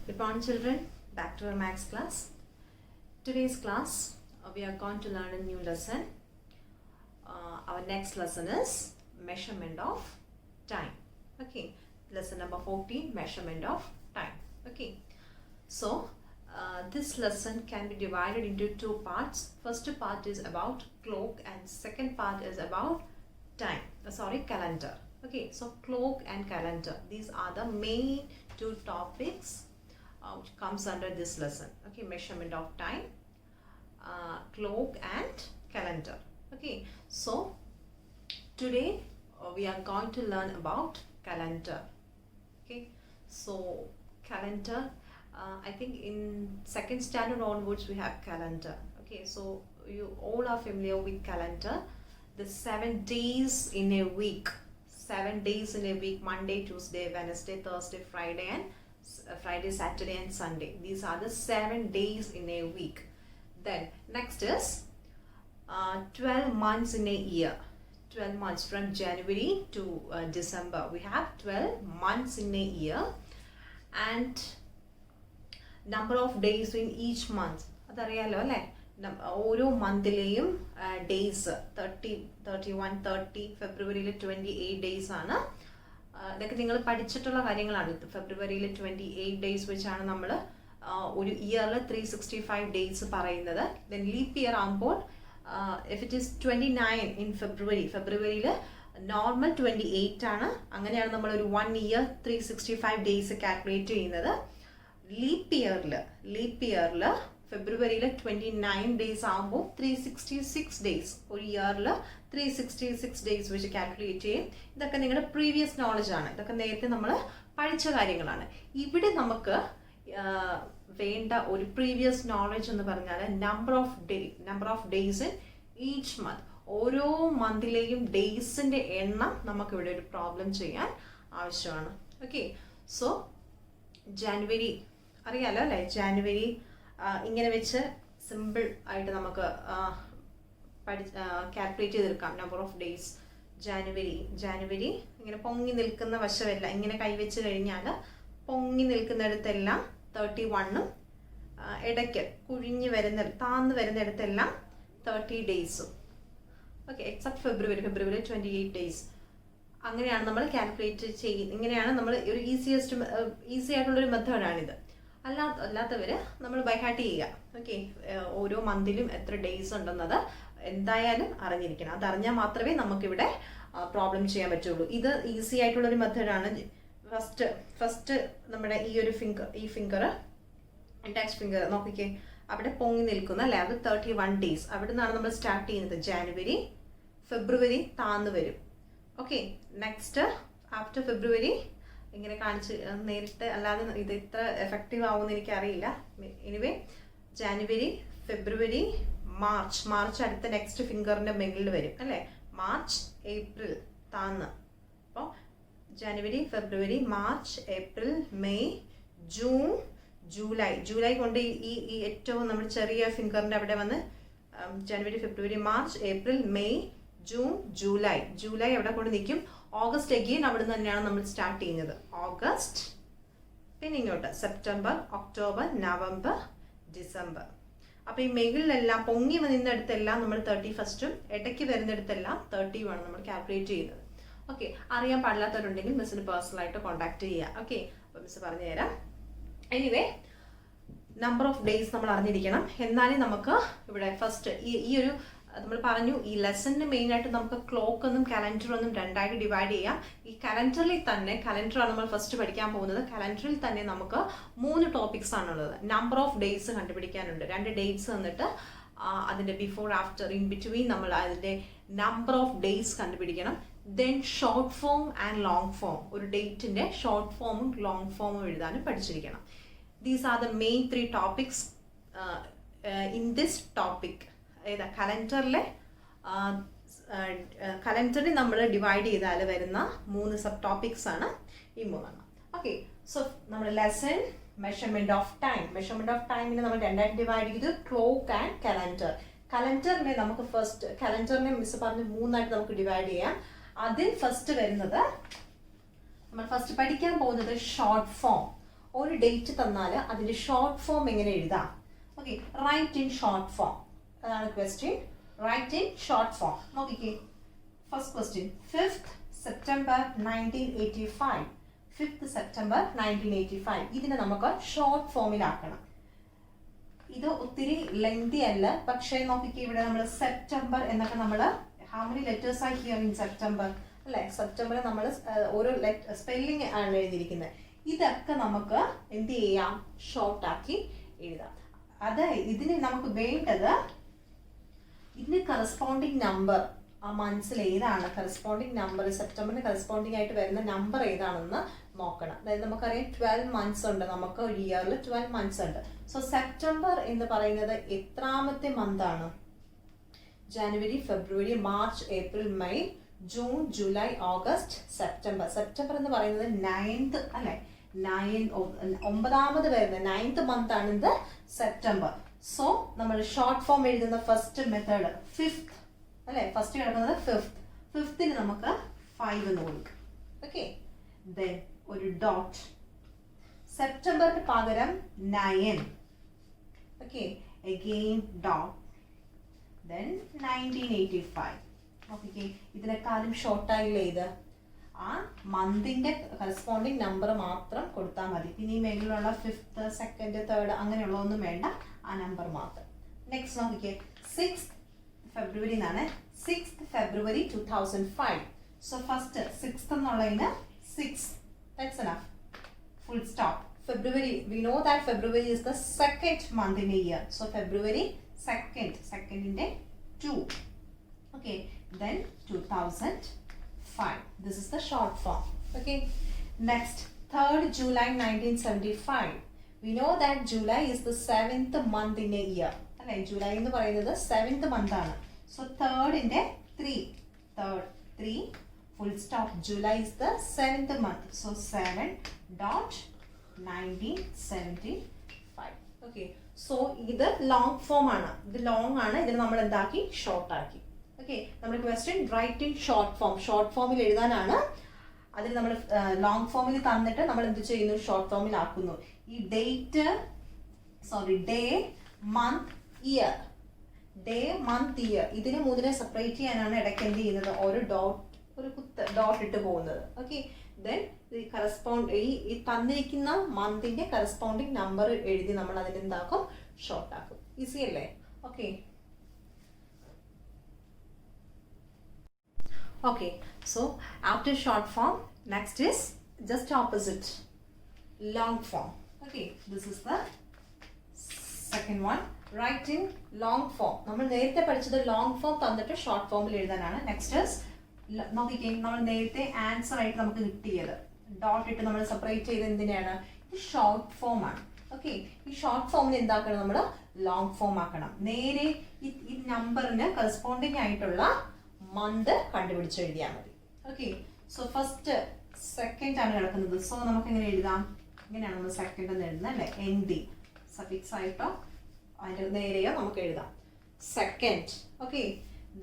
Good morning, children. Back to our maths class. Today's class, we are going to learn a new lesson. Our next lesson is measurement of time. Okay, lesson number 14, measurement of time. Okay, so this lesson can be divided into two parts. First part is about clock and second part is about time. Calendar. Okay, so clock and calendar. These are the main two topics which comes under this lesson. Okay, measurement of time, clock and calendar. Okay, so today we are going to learn about calendar. Okay, so calendar, I think in second standard onwards we have calendar. Okay, so you all are familiar with calendar. The 7 days in a week. 7 days in a week: Monday, Tuesday, Wednesday, Thursday, Friday, and Friday, Saturday, and Sunday. These are the 7 days in a week. Then next is 12 months in a year. 12 months from January to December. We have 12 months in a year, and number of days in each month. അതറിയാലോ അല്ലേ? ഓരോ മന്തിലെയും days 30, 31, 30, ഫെബ്രുവരിയിൽ 28 days ആണ്. ഇതൊക്കെ നിങ്ങൾ പഠിച്ചിട്ടുള്ള കാര്യങ്ങളാണ്. ഫെബ്രുവരിയിൽ 28 days വെച്ചാണ് നമ്മൾ ഒരു ഇയറിൽ 365 ഡേയ്സ് പറയുന്നത്. ദെൻ ലീപ്പ് ഇയർ ആകുമ്പോൾ ഇഫ് ഇറ്റ് ഈസ് 29 ഇൻ ഫെബ്രുവരിയിൽ നോർമൽ 28 ആണ്. അങ്ങനെയാണ് നമ്മളൊരു 1 ഇയർ 365 ഡേയ്സ് കാൽക്കുലേറ്റ് ചെയ്യുന്നത്. ലീപ്പ് ഇയറിൽ ഫെബ്രുവരിയിൽ 29 ഡേയ്സ് ആകുമ്പോൾ 366 ഡേയ്സ്, ഒരു ഇയറിൽ 366 ഡേയ്സ് വെച്ച് കാൽക്കുലേറ്റ് ചെയ്യും. ഇതൊക്കെ നിങ്ങളുടെ പ്രീവിയസ് നോളജ് ആണ്. ഇതൊക്കെ നേരത്തെ നമ്മൾ പഠിച്ച കാര്യങ്ങളാണ്. ഇവിടെ നമുക്ക് വേണ്ട ഒരു പ്രീവിയസ് നോളജ് എന്ന് പറഞ്ഞാൽ number of days in each month. ഓരോ മന്തിലെയും ഡേയ്സിൻ്റെ എണ്ണം നമുക്കിവിടെ ഒരു പ്രോബ്ലം ചെയ്യാൻ ആവശ്യമാണ്. ഓക്കെ, സോ ജാനുവരി അറിയാലോ അല്ലേ? ജാനുവരി ഇങ്ങനെ വെച്ച് സിമ്പിൾ ആയിട്ട് നമുക്ക് കാൽക്കുലേറ്റ് ചെയ്തെടുക്കാം. നമ്പർ ഓഫ് ഡേയ്സ് ജാനുവരി ഇങ്ങനെ പൊങ്ങി നിൽക്കുന്ന വശമല്ല, ഇങ്ങനെ കൈവച്ച് കഴിഞ്ഞാൽ പൊങ്ങി നിൽക്കുന്നിടത്തെല്ലാം 31ഉം ഇടയ്ക്ക് കുഴിഞ്ഞ് താന്ന് വരുന്നിടത്തെല്ലാം 30 ഡേയ്സും. ഓക്കെ, എക്സെപ്റ്റ് ഫെബ്രുവരി 28 ഡേയ്സ്. അങ്ങനെയാണ് നമ്മൾ കാൽക്കുലേറ്റ് ചെയ്യുന്നത്. ഇങ്ങനെയാണ് നമ്മൾ ഒരു ഈസി ആയിട്ടുള്ളൊരു മെത്തേഡാണിത്. അല്ലാത്തവർ നമ്മൾ ബൈ ഹാർട്ട് ചെയ്യുക. ഓക്കെ, ഓരോ മന്തിലും എത്ര ഡേയ്സ് ഉണ്ടെന്നത് എന്തായാലും അറിഞ്ഞിരിക്കണം. അതറിഞ്ഞാൽ മാത്രമേ നമുക്കിവിടെ പ്രോബ്ലം ചെയ്യാൻ പറ്റുള്ളൂ. ഇത് ഈസി ആയിട്ടുള്ളൊരു മെത്തേഡാണ്. ഫസ്റ്റ് നമ്മുടെ ഈ ഫിംഗർ ഇൻഡെക്സ് ഫിംഗർ നോക്കിക്കേ, അവിടെ പൊങ്ങി നിൽക്കുന്ന അല്ലേ, അത് 31 ഡേയ്സ്. അവിടെ നിന്നാണ് നമ്മൾ സ്റ്റാർട്ട് ചെയ്യുന്നത്. ഫെബ്രുവരി താന്ന് വരും. ഓക്കെ, നെക്സ്റ്റ് ആഫ്റ്റർ ഫെബ്രുവരി ഇങ്ങനെ കാണിച്ച് നേരിട്ട് അല്ലാതെ ഇത് ഇത്ര എഫക്റ്റീവ് ആവുമെന്ന് എനിക്കറിയില്ല. എനിവേ, ജാനുവരി, ഫെബ്രുവരി, മാർച്ച് അടുത്ത നെക്സ്റ്റ് ഫിംഗറിൻ്റെ മുകളിൽ വരും അല്ലേ. മാർച്ച്, ഏപ്രിൽ താന്ന്. അപ്പോൾ January, February, March, April, May, June, July കൊണ്ട് ഈ ഏറ്റവും നമ്മൾ ചെറിയ ഫിംഗറിൻ്റെ അവിടെ വന്ന് January, February, March, April, May, June, July അവിടെ കൊണ്ട് നിൽക്കും. ഓഗസ്റ്റ് അഗെയിൻ അവിടെ നിന്ന് തന്നെയാണ് നമ്മൾ സ്റ്റാർട്ട് ചെയ്യുന്നത്. ഓഗസ്റ്റ്, പിന്നെ ഇങ്ങോട്ട് സെപ്റ്റംബർ, ഒക്ടോബർ, നവംബർ, ഡിസംബർ. അപ്പോൾ ഈ മെയിലെല്ലാം പൊങ്ങി നിന്നിടത്തെല്ലാം നമ്മൾ 31ഉം ഇടയ്ക്ക് വരുന്നിടത്തെല്ലാം 30ഉമാണ് നമ്മൾ കാൽക്കുലേറ്റ് ചെയ്യുന്നത്. ഓക്കെ, അറിയാൻ പാടില്ലാത്തവരുണ്ടെങ്കിൽ മിസ്സിന് പേഴ്സണലായിട്ട് കോൺടാക്ട് ചെയ്യുക. ഓക്കെ, അപ്പോൾ മിസ് പറഞ്ഞു തരാം. എനിവേ, നമ്പർ ഓഫ് ഡേയ്സ് നമ്മൾ അറിഞ്ഞിരിക്കണം. എന്നാലേ നമുക്ക് ഇവിടെ ഫസ്റ്റ് ഈ ഒരു നമ്മൾ പറഞ്ഞു, ഈ ലെസണിന് മെയിനായിട്ട് നമുക്ക് ക്ലോക്ക് എന്നും കലണ്ടറൊന്നും രണ്ടായിട്ട് ഡിവൈഡ് ചെയ്യാം. ഈ കലണ്ടറാണ് നമ്മൾ ഫസ്റ്റ് പഠിക്കാൻ പോകുന്നത്. കലണ്ടറിൽ തന്നെ നമുക്ക് 3 ടോപ്പിക്സ് ആണുള്ളത്. നമ്പർ ഓഫ് ഡേയ്സ് കണ്ടുപിടിക്കാനുണ്ട്. 2 ഡേറ്റ്സ് തന്നിട്ട് അതിൻ്റെ ബിഫോർ ആഫ്റ്റർ ഇൻ ബിറ്റ്വീൻ നമ്മൾ അതിൻ്റെ നമ്പർ ഓഫ് ഡേയ്സ് കണ്ടുപിടിക്കണം. Then short form and long form. ഒരു ഡേറ്റിൻ്റെ ഷോർട്ട് ഫോമും ലോങ് ഫോമും എഴുതാനും പഠിച്ചിരിക്കണം. These are the main 3 topics in this topic. ഏതാ കലണ്ടറിൽ നമ്മൾ ഡിവൈഡ് ചെയ്താൽ വരുന്ന 3 സബ് ടോപ്പിക്സ് ആണ് ഈ 3. ഓക്കെ, സോ നമ്മുടെ ലെസൺ മെഷർമെന്റ് ഓഫ് ടൈമിനെ നമ്മൾ രണ്ടായിട്ട് ഡിവൈഡ് ചെയ്തു, ക്ലോക്ക് ആൻഡ് കലണ്ടർ. കലണ്ടറിനെ മിസ് പറഞ്ഞ് 3ആയിട്ട് നമുക്ക് ഡിവൈഡ് ചെയ്യാം. അതിൽ ഫസ്റ്റ് വരുന്നത് നമ്മൾ ഫസ്റ്റ് പഠിക്കാൻ പോകുന്നത് ഷോർട്ട് ഫോം. ഒരു ഡേറ്റ് തന്നാൽ അതിൻ്റെ ഷോർട്ട് ഫോം എങ്ങനെ എഴുതാം? Okay, write in short form. അതാണ് question. Write in short form. നോക്കിക്കേ, first question 5th September 1985. 5th September 1985. ഇതിനെ നമുക്ക് ഷോർട്ട് ഫോമിലാക്കണം. ഇത് ഒത്തിരി ലെങ്തി അല്ല, പക്ഷേ നോക്കിക്കേ, ഇവിടെ നമ്മൾ സെപ്റ്റംബർ എന്നൊക്കെ നമ്മൾ how many letters are here in September അല്ലേ? സെപ്റ്റംബറിൽ നമ്മൾ ഓരോ സ്പെല്ലിംഗ് ആണ് എഴുതിയിരിക്കുന്നത്. ഇതൊക്കെ നമുക്ക് എന്ത് ചെയ്യാം? ഷോർട്ടാക്കി എഴുതാം. ഇതിന് നമുക്ക് വേണ്ടത് ഇതിന് കറസ്പോണ്ടിങ് നമ്പർ, ആ മന്ത്സിൽ ഏതാണ് കറസ്പോണ്ടിങ് നമ്പർ, സെപ്റ്റംബറിന് കറസ്പോണ്ടിങ് ആയിട്ട് വരുന്ന നമ്പർ ഏതാണെന്ന് നോക്കണം. അതായത് നമുക്കറിയാം 12 months ഉണ്ട്, നമുക്ക് ഒരു ഇയറിൽ 12 months ഉണ്ട്. സോ സെപ്റ്റംബർ എന്ന് പറയുന്നത് എത്രാമത്തെ മന്ത് ആണ്? January, February, March, April, May, June, July, August, September. September എന്ന് പറയുന്നത് 9th അല്ലെ? 9ാമത് വരുന്നത് 9th മന്ത് ആണ് ഇത് സെപ്റ്റംബർ. സോ നമ്മൾ ഷോർട്ട് ഫോം എഴുതുന്ന ഫസ്റ്റ് മെത്തേഡ് 5th അല്ലെ? ഫസ്റ്റ് കിടക്കുന്നത് 5th. 5th നമുക്ക് 5 എന്ന് കൊടുക്കും. ഓക്കെ, ദെൻ ഒരു ഡോട്ട്. സെപ്റ്റംബറിന് പകരം 9. Okay, again dot. Then 1985. Okay, ഇതിനെക്കാളും ഷോർട്ടായില്ലേ ഇത്? ആ മന്തിന്റെ കറസ്പോണ്ടിങ് നമ്പർ മാത്രം കൊടുത്താൽ മതി. പിന്നെ ഈ മേഖലയിലുള്ള 5th, 2nd, 3rd അങ്ങനെയുള്ളതൊന്നും വേണ്ട, ആ നമ്പർ മാത്രം. നെക്സ്റ്റ് നോക്കിക്കേ, 6th February എന്നാണ്. 6th February 2005. So first 6th എന്നുള്ളതിന് 6. That's enough. Full stop. February, we know that February is the 2nd month in a year. So February 2nd, 2nd in day 2. Okay, then 2005. This is the short form. Okay, next 3rd July 1975. We know that July is the 7th month in a year. അല്ലെ? July എന്ന് പറയുന്നത് 7th month ആണ്. So 3rd in day 3. 3 full stop. July is the 7th month. So 7.1975. Okay. So ഇത് long form ആണ്. ഇത് long ആണ്. ഇതിന് നമ്മൾ എന്താക്കി? ഷോർട്ട് ആക്കി. ഓക്കെ, നമ്മുടെ question write in short form. Short ഫോമിൽ എഴുതാനാണ്. അതിൽ നമ്മൾ ലോങ് ഫോമിൽ തന്നിട്ട് നമ്മൾ എന്ത് ചെയ്യുന്നു? ഷോർട്ട് ഫോമിൽ ആക്കുന്നു. ഈ date, day, month, year. Day, month, year ഇതിന് മൂന്നിനെ സെപ്പറേറ്റ് ചെയ്യാനാണ് ഇടയ്ക്ക് എന്ത് ചെയ്യുന്നത്? ഒരു ഡോട്ട് ഇട്ട് പോകുന്നത്. ഓക്കെ, ദെൻ ഈ തന്നിരിക്കുന്ന മന്തിന്റെ കറസ്പോണ്ടിങ് നമ്പർ എഴുതി നമ്മൾ അതിന് എന്താക്കും? ഷോർട്ട് ആക്കും. ഈസി അല്ലേ? Okay, okay, so after short form, next is just opposite, long form. Okay, this is the second one. Write in long form. നമ്മൾ നേരത്തെ പഠിച്ചത് ലോങ് ഫോം തന്നിട്ട് ഷോർട്ട് ഫോമിൽ എഴുതാനാണ്. നെക്സ്റ്റ് ഇസ് നോക്കിക്കേ, നമ്മൾ നേരത്തെ ആൻസർ ആയിട്ട് നമുക്ക് കിട്ടിയത് ഡോട്ട് ഇട്ട് നമ്മൾ സെപ്പറേറ്റ് ചെയ്ത് എന്തിനാണ്? ഇത് ഷോർട്ട് ഫോം ആണ്. ഓക്കെ, ഈ ഷോർട്ട് ഫോമിൽ എന്താക്കണം? നമ്മൾ ലോങ് ഫോം ആക്കണം. നേരെ ഈ നമ്പറിന് കറസ്പോണ്ടിങ് ആയിട്ടുള്ള മന്ത് കണ്ടുപിടിച്ച് എഴുതിയാൽ മതി. ഓക്കെ, സോ ഫസ്റ്റ് 2nd ആണ് കിടക്കുന്നത്. സോ നമുക്ക് എങ്ങനെ എഴുതാം? ഇങ്ങനെയാണ് നമ്മൾ 2nd എന്ന് എഴുതുന്നത് അല്ലേ? ND സഫിക്സ് ആയിട്ടോ അതിൻ്റെ നേരെയോ നമുക്ക് എഴുതാം. 2nd. Okay,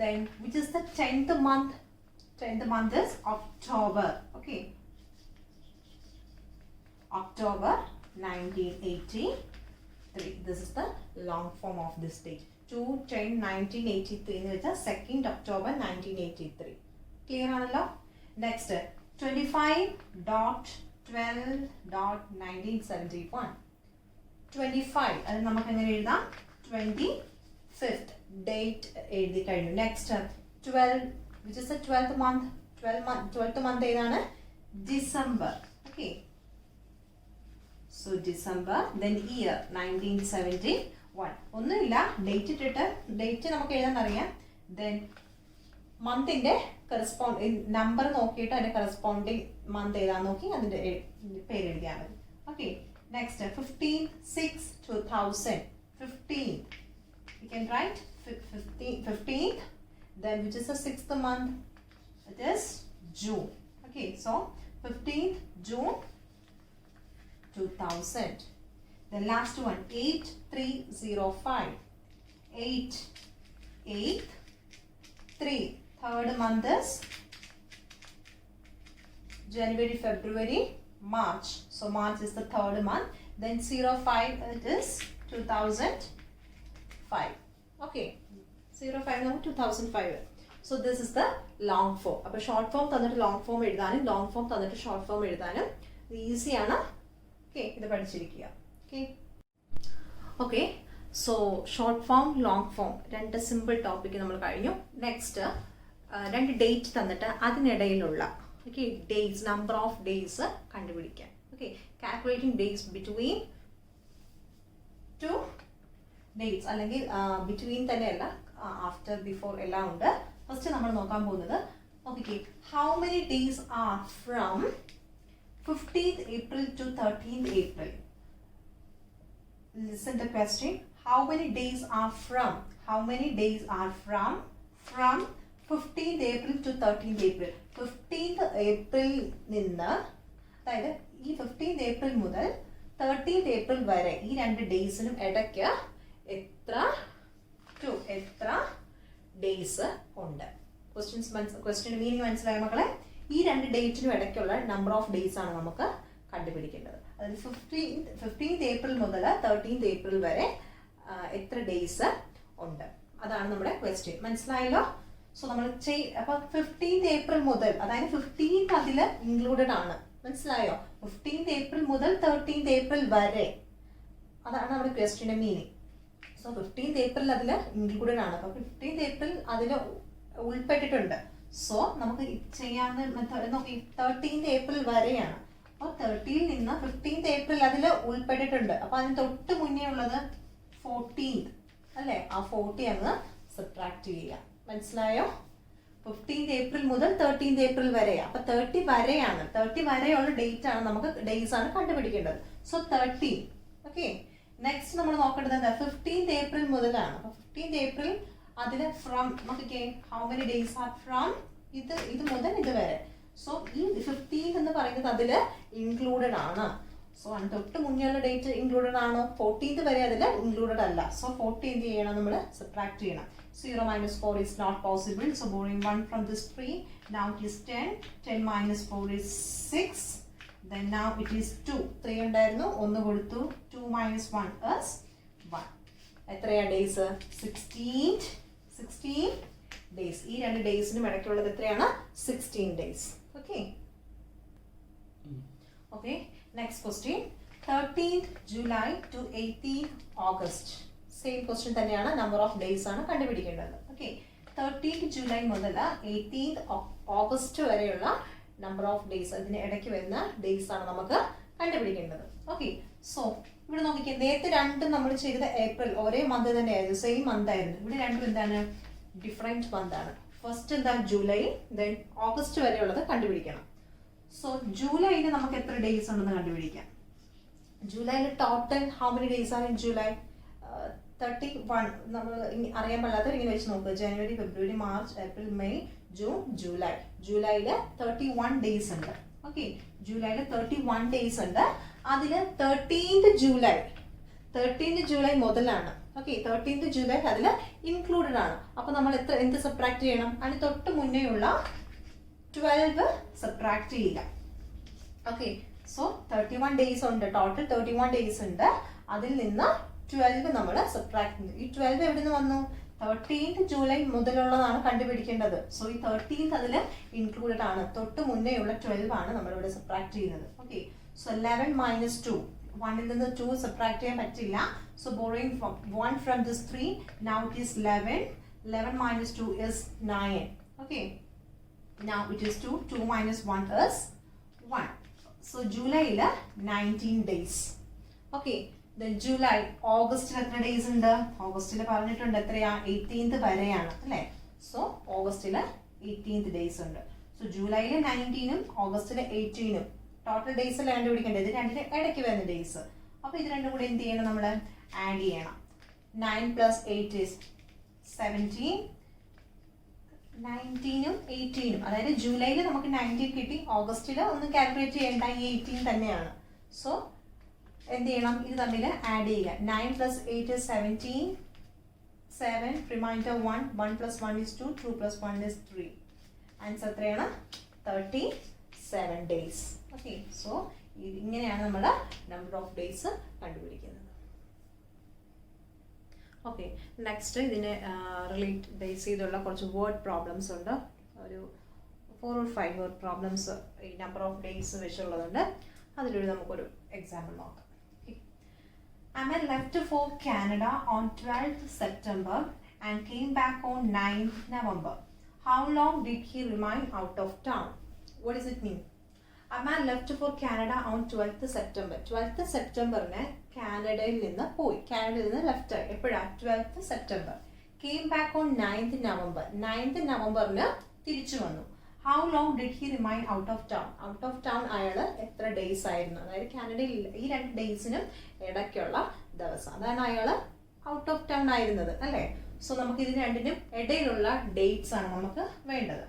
then which is the 10th month? 10th month is October. Okay, October 1983. This is the long form of this date. 2/10/1983 എന്ന് വെച്ചാൽ 2nd October 1983. ക്ലിയർ ആണല്ലോ? നെക്സ്റ്റ് 25.12.1971. 25 അത് നമുക്ക് എങ്ങനെ എഴുതാം? 25th ഡേറ്റ് എഴുതി കഴിഞ്ഞു. Next 12 which is the 12th month. 12th month ഏതാണ്? December. Okay, so December, then year 1971. ഒന്നുമില്ല, ഡേറ്റ് ഇട്ടിട്ട് ഡേറ്റ് നമുക്ക് എഴുതാൻ അറിയാം. ദെൻ മന്തിന്റെ നമ്പർ നോക്കിയിട്ട് അതിന്റെ കറസ്പോണ്ടിങ് മന്ത് ഏതാന്ന് നോക്കി അതിന്റെ പേര് എഴുതിയാൽ മതി. Okay, next 15/6/2000. 15th you can write 15th. Then which is the 6th month? It is June. Okay, so 15th June 2000. The last one 8305. 8/8/3. 3rd month is January, February, March. So March is the third month. Then 05 it is 2005. Okay. 05 now 2005. So this is the long form. അപ്പോൾ short form തന്നിട്ട് long form എഴുതാനും long form തന്നിട്ട് short form എഴുതാനും ഈസിയാണ്. Okay, ഇത് പഠിച്ചിരിക്കുക. Okay okay so short form long form രണ്ട് simple topic നമ്മൾ കഴിഞ്ഞു. നെക്സ്റ്റ് രണ്ട് ഡേറ്റ് തന്നിട്ട് അതിനിടയിലുള്ള okay days, number of days കണ്ടുപിടിക്കാൻ. Okay, calculating days between two dates, അല്ലെങ്കിൽ ബിറ്റ്വീൻ തന്നെയല്ല, ആഫ്റ്റർ ബിഫോർ എല്ലാം ഉണ്ട്. ഫസ്റ്റ് നമ്മൾ നോക്കാൻ പോകുന്നത് നോക്കിക്കേ, how many days are from 15th April to 13th April. Listen the question. How many days are from? How many days are from 15th April to 13th April? 15th April നിന്ന്, അതായത് ഈ 15th April മുതൽ 13th April വരെ ഈ രണ്ട് ഡേയ്സിനും ഇടയ്ക്ക് എത്ര days ഉണ്ട്? ക്വസ്റ്റ്യൻ മീനിങ് മനസ്സിലായ മക്കളെ? ഈ രണ്ട് ഡേറ്റിനും ഇടയ്ക്കുള്ള നമ്പർ ഓഫ് ഡേയ്സ് ആണ് നമുക്ക് കണ്ടുപിടിക്കേണ്ടത്. അതായത് 15th April മുതൽ 13th April വരെ എത്ര ഡേയ്സ് ഉണ്ട്, അതാണ് നമ്മുടെ ക്വസ്റ്റ്യൻ. മനസ്സിലായല്ലോ? സോ നമ്മൾ അപ്പോൾ 15th April മുതൽ, അതായത് 15th അതിൽ ഇൻക്ലൂഡഡ് ആണ്. മനസ്സിലായോ? 15th April മുതൽ 13th April വരെ, അതാണ് നമ്മുടെ ക്വസ്റ്റ്യൻ്റെ മീനിങ്. സോ 15th April അതിൽ ഇൻക്ലൂഡഡ് ആണ്. അപ്പോൾ 15th April അതിൽ ഉൾപ്പെട്ടിട്ടുണ്ട്. സോ നമുക്ക് ചെയ്യാവുന്ന മെത്തേഡ് നോക്കി, 13th April വരെയാണ്. അപ്പോൾ 30ൽ നിന്ന് 15th April അതിൽ ഉൾപ്പെട്ടിട്ടുണ്ട്. അപ്പോൾ അതിന് തൊട്ട് മുന്നേ ഉള്ളത് 14th അല്ലേ? ആ 40 അങ്ങ് സബ്ട്രാക്ട് ചെയ്യുക. മനസ്സിലായോ? 15th April മുതൽ 13th April വരെ. അപ്പൊ 30 വരെയാണ്, 30 വരെയുള്ള ഡേറ്റ് ആണ് നമുക്ക്, ഡേയ്സ് ആണ് കണ്ടുപിടിക്കേണ്ടത്. സോ 30. ഓക്കെ, നെക്സ്റ്റ് നമ്മൾ നോക്കേണ്ടത് എന്താ? 15th April മുതലാണ്. അപ്പൊ 15th April അതിൽ ഫ്രം നോക്കിക്കേ, how many days are from ഇത് മുതൽ ഇത് വരെ. സോ ഈ 15th എന്ന് പറയുന്നത് അതിൽ ഇൻക്ലൂഡഡ് ആണ്. സോ തൊട്ട് മുന്നേയുള്ള ഡേറ്റ് ഇൻക്ലൂഡഡ് ആണോ? 14th വരെ അതിൽ ഇൻക്ലൂഡഡ് അല്ല. സോ 40 എന്ത് ചെയ്യണം? നമ്മൾ സബ്ട്രാക്ട് ചെയ്യണം. 0 minus 4 is not possible. So borrowing 1 from this 3. Now it is 10. 10 minus 4 is 6. Then now it is 2. 3 ഉണ്ടായിരുന്നു, 1 കൊടുത്തു. 2 minus 1 is 1. എത്രയാ ഡേയ്സ്? 16 ഡേയ്സ്. ഈ രണ്ട് ഡേയ്സിനും ഇടയ്ക്കുള്ളത് എത്രയാണ്? 16 days. Okay okay next question, 13th July to 18th August. Same question തന്നെയാണ്, number of days ആണ് കണ്ടുപിടിക്കേണ്ടത്. Okay, 13th July മുതൽ 18th August വരെയുള്ള നമ്പർ ഓഫ് ഡേയ്സ്, അതിന് ഇടയ്ക്ക് വരുന്ന ഡേയ്സ് ആണ് നമുക്ക് കണ്ടുപിടിക്കേണ്ടത്. ഓക്കെ, സോ ഇവിടെ നോക്കിക്കേ, നേരത്തെ രണ്ടും നമ്മൾ ചെയ്തത് ഏപ്രിൽ, ഒരേ മന്ത് തന്നെയായിരുന്നു, സെയിം മന്ത് ആയിരുന്നു. ഇവിടെ രണ്ടും എന്താണ്? ഡിഫറെന്റ് മന്ത് ആണ്. ഫസ്റ്റ് എന്താ? ജൂലൈ, ദെൻ ഓഗസ്റ്റ് വരെയുള്ളത് കണ്ടുപിടിക്കണം. സോ ജൂലൈയിൽ നമുക്ക് എത്ര ഡേയ്സ് ഉണ്ടെന്ന് കണ്ടുപിടിക്കാം. ജൂലൈയിൽ total how many days are in July? 31. നമ്മൾ അറിയാൻ പാടില്ലാത്തവർ ഇങ്ങനെ വെച്ച് നോക്കുക. January, February, March, April, May, June, July. ജൂലൈയിൽ 31 ഡേയ്സ് ഉണ്ട്. ഓക്കെ, ജൂലൈയിൽ 31 ഡേയ്സ് ഉണ്ട്. അതിൽ 13th ജൂലൈ മുതലാണ്. ഓക്കെ, 13th ജൂലൈ അതിൽ ഇൻക്ലൂഡഡ് ആണ്. അപ്പൊ നമ്മൾ എന്ത് സബ്ട്രാക്ട് ചെയ്യണം? അതിന് തൊട്ട് മുന്നേ ഉള്ള 12 സബ്ട്രാക്ട് ചെയ്യുക. ഓക്കെ, സോ 31 ഡേയ്സ് ഉണ്ട്, ടോട്ടൽ 31 ഡേയ്സ് ഉണ്ട്. അതിൽ നിന്ന് 12 നമ്മൾ സബ്ട്രാക്ട് ചെയ്തു. ഈ 12 എവിടെ നിന്ന് വന്നു? 13th ജൂലൈ മുതലുള്ളതാണ് കണ്ടുപിടിക്കേണ്ടത്. സോ ഈ 13th അതിൽ ഇൻക്ലൂഡഡ് ആണ്. തൊട്ട് മുന്നേ ഉള്ള 12 ആണ് നമ്മളിവിടെ സബ്ട്രാക്ട് ചെയ്യുന്നത്. Okay, so 11 minus 2. 1ൽ നിന്ന് 2 സബ്ട്രാക്ട് ചെയ്യാൻ പറ്റില്ല. So borrowing 1 from this 3. Now it is 11. 11 minus 2 is 9. Okay, now it is 2. 2 minus 1 is 1. So ജൂലൈയിൽ 19 days. Okay, July. ഓഗസ്റ്റിൽ എത്ര ഡേയ്സ് ഉണ്ട്? ഓഗസ്റ്റിൽ പറഞ്ഞിട്ടുണ്ട് എത്രയാ? 18th വരെയാണ് അല്ലേ? സോ ഓഗസ്റ്റിൽ 18th ഡേയ്സ് ഉണ്ട്. സോ ജൂലൈയിൽ 19ഉം ഓഗസ്റ്റിൽ 18ഉം ടോട്ടൽ ഡേയ്സ് അല്ല കണ്ടുപിടിക്കേണ്ടത്. ഇത് രണ്ടിന് ഇടയ്ക്ക് വരുന്ന ഡേയ്സ്. അപ്പോൾ ഇത് രണ്ടും കൂടെ എന്ത് ചെയ്യണം? നമ്മൾ ആഡ് ചെയ്യണം. 9 plus 8 is 17. 19ഉം 18ഉം, അതായത് ജൂലൈയിൽ നമുക്ക് 19 കിട്ടി, ഓഗസ്റ്റിൽ ഒന്നും കാൽക്കുലേറ്റ് ചെയ്യേണ്ട, ഈ 18 തന്നെയാണ്. സോ എന്ത് ചെയ്യണം? ഇത് തമ്മിൽ ആഡ് ചെയ്യുക. 9 plus 8 is 17. 7 reminder 1. 1 plus 1 is 2. 2 plus 1 is 3. Answer എത്രയാണ്? 37 days. ഓക്കെ, സോ ഇങ്ങനെയാണ് നമ്മുടെ നമ്പർ ഓഫ് ഡേയ്സ് കണ്ടുപിടിക്കുന്നത്. ഓക്കെ, നെക്സ്റ്റ് ഇതിനെ ബേസ് ചെയ്തുള്ള കുറച്ച് വേർഡ് പ്രോബ്ലംസ് ഉണ്ട്. ഒരു 4 or 5 വേർഡ് പ്രോബ്ലംസ് ഈ നമ്പർ ഓഫ് ഡേയ്സ് വെച്ചുള്ളതുണ്ട്. അതിലൊരു നമുക്കൊരു എക്സാമ്പിൾ നോക്കാം. Aman left for Canada on 12th September and came back on 9th November. How long did he remain out of town? What does it mean? Aman left for Canada on 12th September. 12th September-ന് കാനഡയിൽ നിന്ന് പോയി. കാനഡയിൽ നിന്ന് left ആയി. എപ്പോഴാണ്? 12th September. Came back on 9th November. 9th November-ന് തിരിച്ചു വന്നു. How long did he remain out of town? Out of town അയാൾ എത്ര ഡേയ്സ് ആയിരുന്നു? അതായത് കാനഡയിൽ ഈ 2 ഡേയ്സിനും ഇടയ്ക്കുള്ള ദിവസം. അതാണ് അയാൾ ഔട്ട് ഓഫ് ടൗൺ ആയിരുന്നത്, അല്ലേ? സോ നമുക്ക് ഇതിന് രണ്ടിനും ഇടയിലുള്ള ഡേറ്റ്സ് ആണ് നമുക്ക് വേണ്ടത്.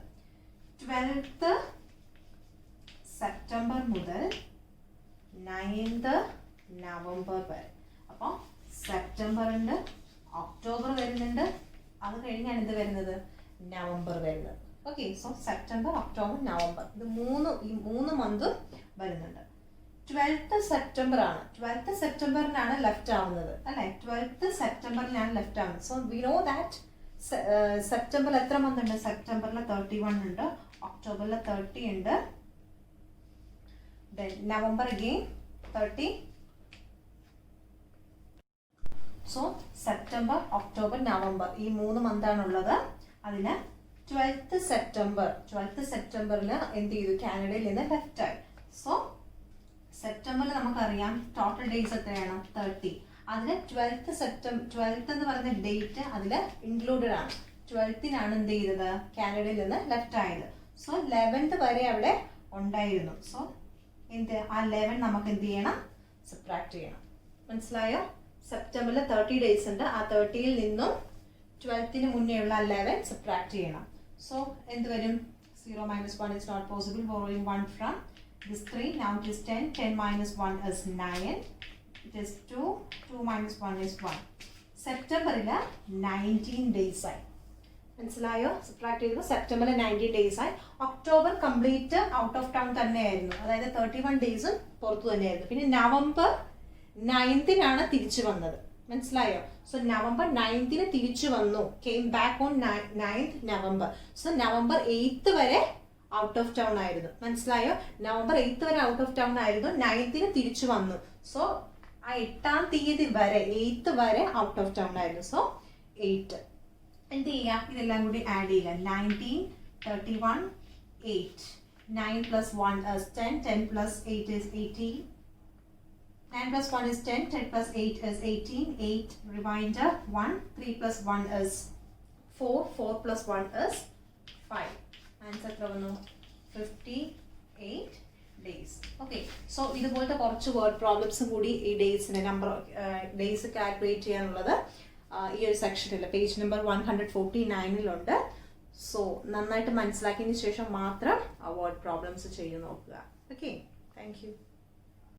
12th September മുതൽ 9th November വരെ. അപ്പോൾ സെപ്റ്റംബർ ഉണ്ട്, ഒക്ടോബർ വരുന്നുണ്ട്, അത് കഴിഞ്ഞാണ് ഇത് വരുന്നത് നവംബർ വരുന്നത്. Okay, so September, October, November, ഇത് ഈ മൂന്ന് മന്തും വരുന്നുണ്ട്. 12th September ആണ്. 12th September-നാണ് ലെഫ്റ്റ് ആവുന്നത്, അല്ലെ? 12th September-ലാണ് ലെഫ്റ്റ് ആവുന്നത്. സോ വി നോ ദാറ്റ് സെപ്റ്റംബറിൽ എത്ര മന്ത് ഉണ്ട്? സെപ്റ്റംബറിൽ 31 ഉണ്ട്, ഒക്ടോബറിൽ 30 ഉണ്ട്, then November again 30. So September, October, November ഈ 3 മന്താണുള്ളത്. അതിന് 12th September-ന് എന്ത് ചെയ്തു? കാനഡയിൽ നിന്ന് ലെഫ്റ്റ് ആയി. സോ സെപ്റ്റംബറിൽ നമുക്കറിയാം ടോട്ടൽ ഡേയ്സ് എത്രയാണ്? 30. അതിൽ 12th എന്ന് പറയുന്ന ഡേറ്റ് അതിൽ ഇൻക്ലൂഡഡ് ആണ്. 12th-നാണ് എന്ത് ചെയ്തത്? കാനഡയിൽ നിന്ന് ലെഫ്റ്റ് ആയത്. സോ 11th വരെ അവിടെ ഉണ്ടായിരുന്നു. സോ ആ 11 നമുക്ക് എന്ത് ചെയ്യണം? സബ്ട്രാക്ട് ചെയ്യണം. മനസ്സിലായോ? സെപ്റ്റംബറിൽ 30 ഡേയ്സ് ഉണ്ട്. ആ 30-ൽ നിന്നും 12th-ന് മുന്നേയുള്ള 11 സബ്ട്രാക്ട് ചെയ്യണം. സോ എന്ത് വരും? 0 - 1 is not possible. Borrowing 1 from this 3. Now it is 10. 10 - 1 is 9. It is 2. 2 - 1 is 1. സെപ്റ്റംബറിൽ 19 ഡേയ്സ് ആയി. മനസ്സിലായോ? സബ്ട്രാക്ട് ചെയ്തത് സെപ്റ്റംബറിൽ 19 ഡേയ്സ് ആയി. October complete out of town തന്നെയായിരുന്നു, അതായത് 31 ഡേയ്സും പുറത്തു തന്നെയായിരുന്നു. പിന്നെ നവംബർ 9th-നാണ് തിരിച്ചു വന്നത്. മനസ്സിലായോ? സോ നവംബർ 9th-ന് തിരിച്ചു വന്നു. Came back on 9th November. So November 8th വരെ ഔട്ട് ഓഫ് ടൗൺ ആയിരുന്നു. മനസ്സിലായോ? നവംബർ 8th വരെ ഔട്ട് ഓഫ് ടൗൺ ആയിരുന്നു. 9th-ന് തിരിച്ചു വന്നു. സോ ആ 8ാം തീയതി വരെ 8th വരെ ഔട്ട് ഓഫ് ടൗൺ ആയിരുന്നു. സോ 8 എന്ത് ചെയ്യാം? ഇതെല്ലാം കൂടി ആഡ് ചെയ്യുക. 19, 31, 8. 9 + 1 is 10. 10 + 8 is 18. 9 + 1 is 10. 10 + 8 is 18. 8 remainder 1. 3 + 1 is 4. 4 + 1 is 5. Answer എത്ര വന്നു? 58 ഡേയ്സ്. ഓക്കെ, സോ ഇതുപോലത്തെ കുറച്ച് വേർഡ് പ്രോബ്ലംസ് കൂടി ഈ ഡേയ്സിന് നമ്പർ ഡേയ്സ് കാൽക്കുലേറ്റ് ചെയ്യാനുള്ളത് ഈ ഒരു സെക്ഷനിൽ പേജ് നമ്പർ 149-ലുണ്ട്. സോ നന്നായിട്ട് മനസ്സിലാക്കിയതിന് ശേഷം മാത്രം വേർഡ് പ്രോബ്ലംസ് ചെയ്ത് നോക്കുക. Okay, thank you.